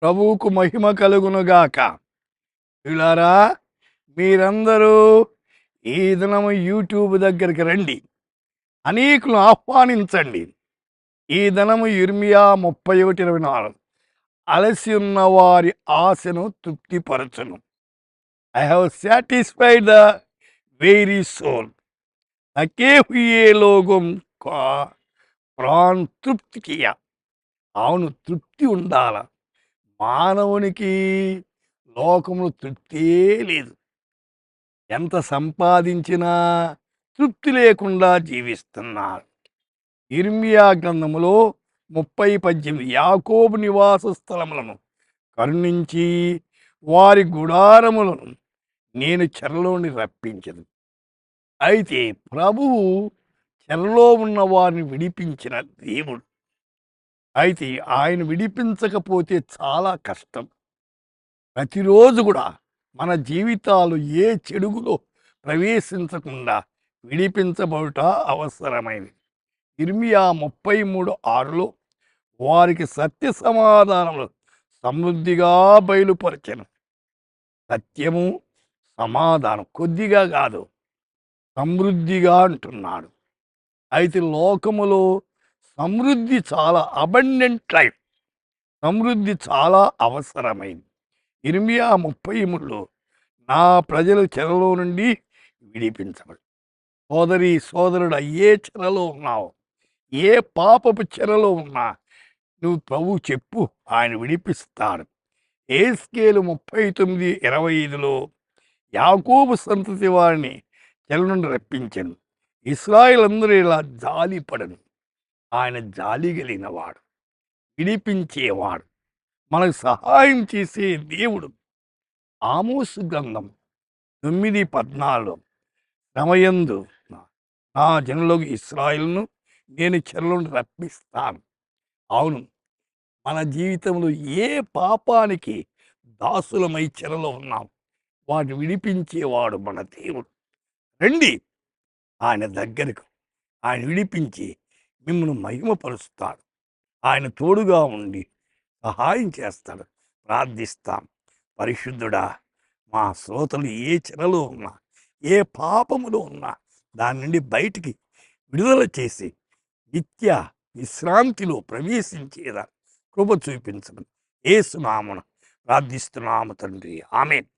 ప్రభువుకు మహిమ కలుగునుగాక. ప్రియులారా, మీరందరూ ఈ దినము యూట్యూబ్ దగ్గరికి రండి. అనేకులను ఆహ్వానించండి. ఈ దినము ఇర్మియా 31:24 అలసి ఉన్న వారి ఆశను తృప్తిపరచును. I have satisfied the very soul. తకే హుయే లోగం కా ప్రాణ్ తృప్తి కియా. అవును, తృప్తి ఉండాల. మానవునికి లోకములో తృప్తే లేదు. ఎంత సంపాదించినా తృప్తి లేకుండా జీవిస్తున్నారు. ఇర్మియా గ్రంథములో 30:18 యాకోబు నివాస స్థలములను కరుణించి వారి గుడారములను నేను చెరలోని రప్పించను. అయితే ప్రభువు చెరలో ఉన్న వారిని విడిపించిన దేవుడు. అయితే ఆయన విడిపించకపోతే చాలా కష్టం. ప్రతిరోజు కూడా మన జీవితాలు ఏ చెడుగులో ప్రవేశించకుండా విడిపించబడుట అవసరమైనది. ఇర్మియా 33:6 వారికి సత్య సమాధానములు సమృద్ధిగా బయలుపరచెను. సత్యము సమాధానం కొద్దిగా కాదు, సమృద్ధిగా అంటున్నాడు. అయితే లోకములో సమృద్ధి చాలా అబండెంట్ లైఫ్, సమృద్ధి చాలా అవసరమైంది. ఇర్మియా 33 నా ప్రజలు చెరలో నుండి విడిపించబడు. సోదరి సోదరుడు, ఏ చెరలో ఉన్నావు, ఏ పాపపు చెరలో ఉన్నా నువ్వు ప్రభు చెప్పు, ఆయన విడిపిస్తాడు. ఏస్కేలు 39:25 యాకోబు సంతతి వారిని చెర నుండి రప్పించను. ఇశ్రాయేలు అందరూ ఇలా జాలిపడను. ఆయన జాలి కలిగినవాడు, విడిపించేవాడు, మనకు సహాయం చేసే దేవుడు. ఆమోసు గ్రంథం 9:14 శ్రమయందు నా జనులకు ఇశ్రాయేలును నేను చెరలో నుండి రప్పిస్తాను. అవును, మన జీవితంలో ఏ పాపానికి దాసులమై చెరలో ఉన్నాం, వాటిని విడిపించేవాడు మన దేవుడు. రండి ఆయన దగ్గరకు. ఆయన విడిపించి మిమ్మల్ని మహిమపరుస్తాడు. ఆయన తోడుగా ఉండి సహాయం చేస్తాడు. ప్రార్థిస్తాం. పరిశుద్ధుడా, మా శ్రోతలు ఏ చెరలో ఉన్నా, ఏ పాపములో ఉన్నా దాని నుండి బయటికి విడుదల చేసి నిత్య విశ్రాంతిలో ప్రవేశించేదా కృప చూపించడం యేసు నామమున ప్రార్థిస్తున్నాము తండ్రి. ఆమేన్.